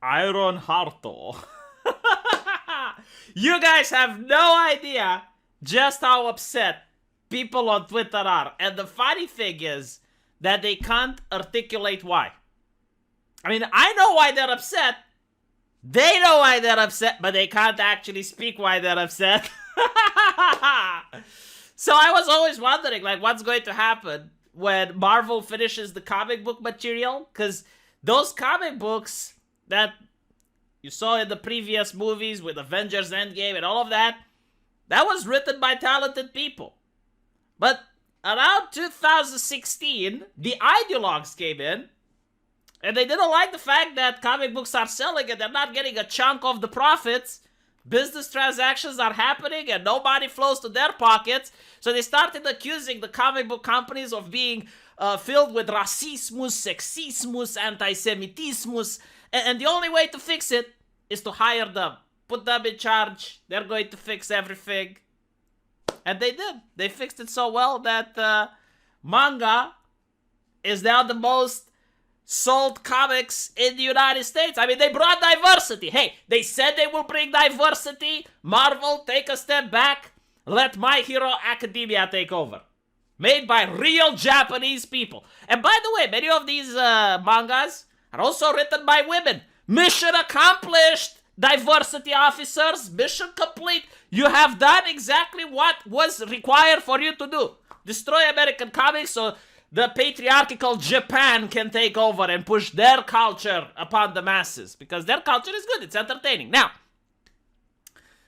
IronHarto. You guys have no idea just how upset people on Twitter are. And the funny thing is that they can't articulate why. I mean, I know why they're upset. They know why they're upset, but they can't actually speak why they're upset. So I was always wondering, like, what's going to happen when Marvel finishes the comic book material? Because those comic books that you saw in the previous movies with Avengers Endgame and all of that, that was written by talented people. But around 2016, the ideologues came in, and they didn't like the fact that comic books are selling and they're not getting a chunk of the profits. Business transactions are happening and no money flows to their pockets. So they started accusing the comic book companies of being filled with racismus, sexismus, anti-semitismus. And the only way to fix it is to hire them. Put them in charge. They're going to fix everything. And they did. They fixed it so well that manga is now the most sold comics in the United States. I mean, they brought diversity. Hey, they said they will bring diversity. Marvel, take a step back. Let My Hero Academia take over. Made by real Japanese people. And by the way, many of these mangas are also written by women. Mission accomplished, diversity officers. Mission complete. You have done exactly what was required for you to do. Destroy American comics so the patriarchal Japan can take over and push their culture upon the masses. Because their culture is good. It's entertaining. Now,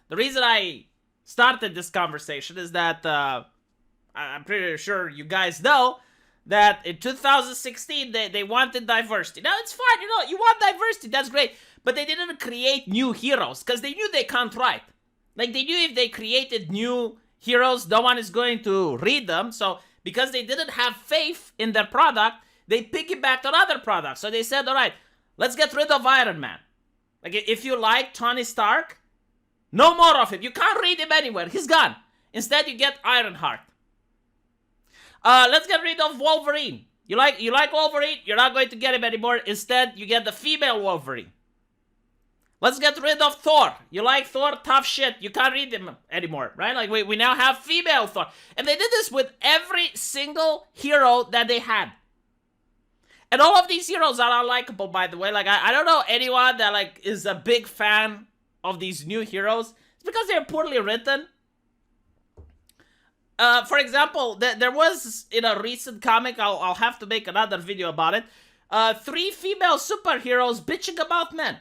the reason I started this conversation is that I'm pretty sure you guys know that in 2016 they wanted diversity. Now, it's fine. You want diversity. That's great. But they didn't create new heroes because they knew they can't write. Like, they knew if they created new heroes, no one is going to read them. So because they didn't have faith in their product, they piggybacked on other products. So they said, all right, let's get rid of Iron Man. Like, if you like Tony Stark, no more of him. You can't read him anywhere. He's gone. Instead, you get IronHeart. Let's get rid of Wolverine. You like Wolverine? You're not going to get him anymore. Instead, you get the female Wolverine. Let's get rid of Thor. You like Thor? Tough shit. You can't read him anymore, right? Like, we now have female Thor. And they did this with every single hero that they had. And all of these heroes are unlikable, by the way. Like, I don't know anyone that, like, is a big fan of these new heroes. It's because they're poorly written. For example, there was, in a recent comic, I'll have to make another video about it, 3 female superheroes bitching about men.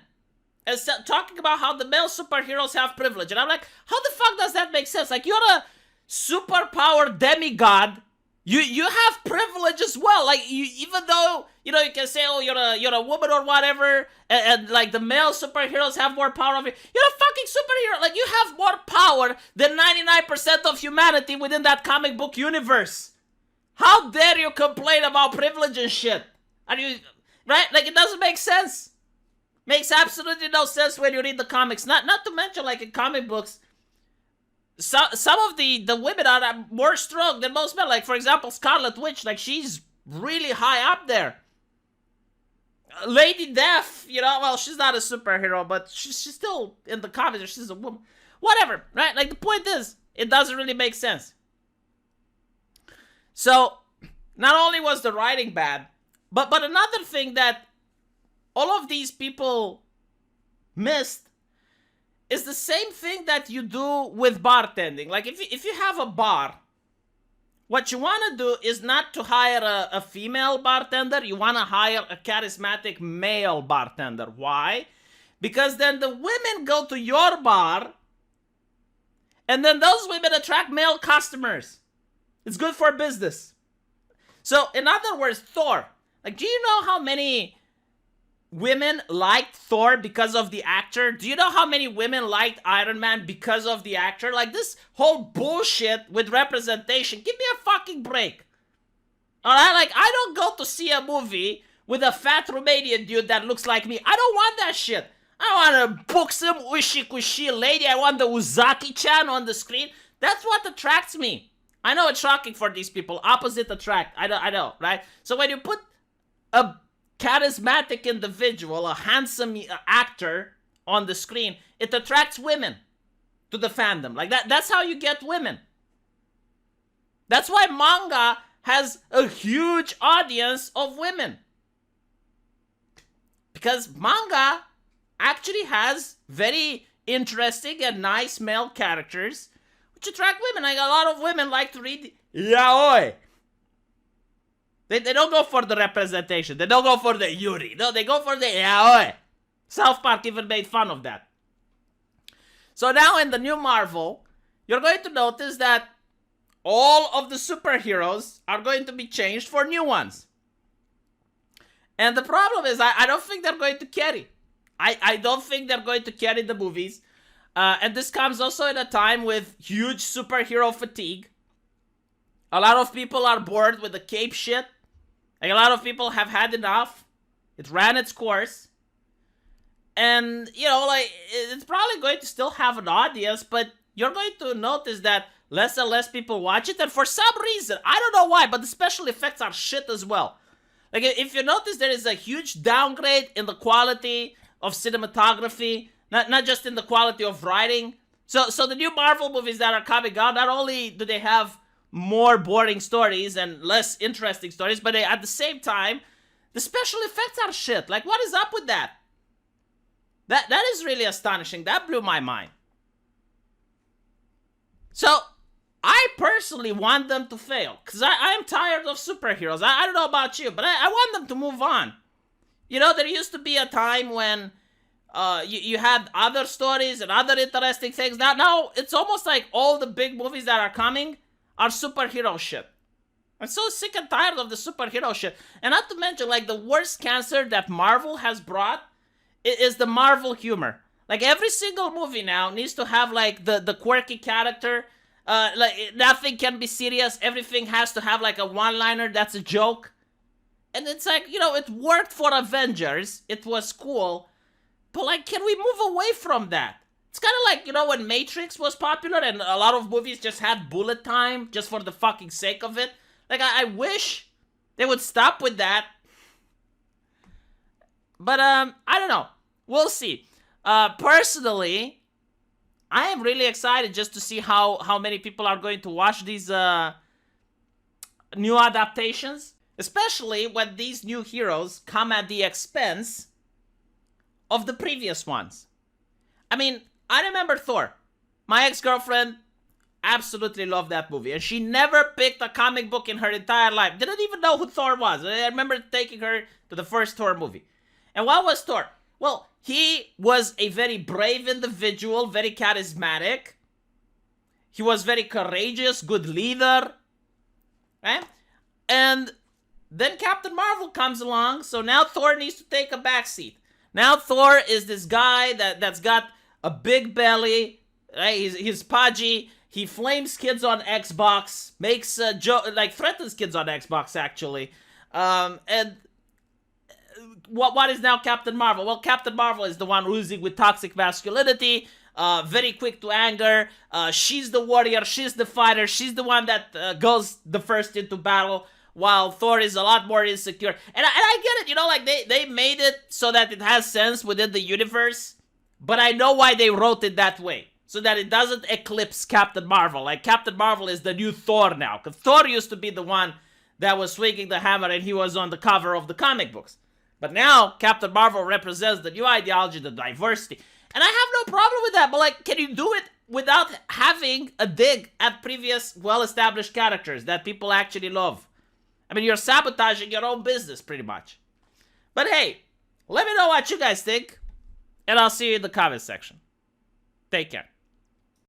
And talking about how the male superheroes have privilege. And I'm like, how the fuck does that make sense? Like, you're a superpower demigod. You have privilege as well. Like, even though, you can say, oh, you're a woman or whatever, and like, the male superheroes have more power over you. You're a fucking superhero. Like, you have more power than 99% of humanity within that comic book universe. How dare you complain about privilege and shit? Are you, right? Like, it doesn't make sense. Makes absolutely no sense when you read the comics. Not to mention, like, in comic books, some of the women are more strong than most men. Like, for example, Scarlet Witch, like, she's really high up there. Lady Death, well, she's not a superhero, but she's still in the comics. She's a woman. Whatever, right? Like, the point is, it doesn't really make sense. So, not only was the writing bad, but another thing that all of these people missed is the same thing that you do with bartending. Like, if you have a bar, what you want to do is not to hire a female bartender. You want to hire a charismatic male bartender. Why? Because then the women go to your bar, and then those women attract male customers. It's good for business. So, in other words, Thor. Like, do you know how many women liked Thor because of the actor? Do you know how many women liked Iron Man because of the actor? Like, this whole bullshit with representation. Give me a fucking break. Alright? Like, I don't go to see a movie with a fat Romanian dude that looks like me. I don't want that shit. I want a buxom, ushi-kushi lady. I want the Uzaki-chan on the screen. That's what attracts me. I know it's shocking for these people. Opposite attract. I know, right? So when you put a charismatic individual, a handsome actor on the screen, it attracts women to the fandom. Like that's how you get women. That's why manga has a huge audience of women. Because manga actually has very interesting and nice male characters which attract women. Like a lot of women like to read yaoi. They don't go for the representation. They don't go for the yuri. No, they go for the yaoi. South Park even made fun of that. So now in the new Marvel, you're going to notice that all of the superheroes are going to be changed for new ones. And the problem is, I don't think they're going to carry. I don't think they're going to carry the movies. And this comes also in a time with huge superhero fatigue. A lot of people are bored with the cape shit. Like, a lot of people have had enough. It ran its course. And, you know, like, it's probably going to still have an audience, but you're going to notice that less and less people watch it. And for some reason, I don't know why, but the special effects are shit as well. Like, if you notice, there is a huge downgrade in the quality of cinematography, not just in the quality of writing. So the new Marvel movies that are coming out, not only do they have more boring stories and less interesting stories, but at the same time, the special effects are shit. Like, what is up with that? That is really astonishing. That blew my mind. So, I personally want them to fail. Because I am tired of superheroes. I don't know about you, but I want them to move on. You know, there used to be a time when you had other stories and other interesting things. Now, it's almost like all the big movies that are coming are superhero shit. I'm so sick and tired of the superhero shit. And not to mention, like, the worst cancer that Marvel has brought is the Marvel humor. Like, every single movie now needs to have, like, the quirky character. Like, nothing can be serious. Everything has to have, like, a one-liner that's a joke. And it's like, you know, it worked for Avengers. It was cool. But, like, can we move away from that? It's kind of like, you know, when Matrix was popular and a lot of movies just had bullet time just for the fucking sake of it. Like, I wish they would stop with that. But, I don't know. We'll see. Personally, I am really excited just to see how many people are going to watch these new adaptations. Especially when these new heroes come at the expense of the previous ones. I mean, I remember Thor. My ex-girlfriend absolutely loved that movie. And she never picked a comic book in her entire life. Didn't even know who Thor was. I remember taking her to the first Thor movie. And what was Thor? Well, he was a very brave individual, very charismatic. He was very courageous, good leader. Right? And then Captain Marvel comes along, so now Thor needs to take a backseat. Now Thor is this guy that's got a big belly, right? He's podgy. He flames kids on Xbox, makes threatens kids on Xbox actually. And what is now Captain Marvel? Well, Captain Marvel is the one oozing with toxic masculinity, very quick to anger. She's the warrior, she's the fighter, she's the one that goes the first into battle. While Thor is a lot more insecure. And I get it, you know, like, they made it so that it has sense within the universe. But I know why they wrote it that way. So that it doesn't eclipse Captain Marvel. Like, Captain Marvel is the new Thor now. Because Thor used to be the one that was swinging the hammer and he was on the cover of the comic books. But now, Captain Marvel represents the new ideology, the diversity. And I have no problem with that. But, like, can you do it without having a dig at previous well-established characters that people actually love? I mean, you're sabotaging your own business, pretty much. But hey, let me know what you guys think, and I'll see you in the comment section. Take care.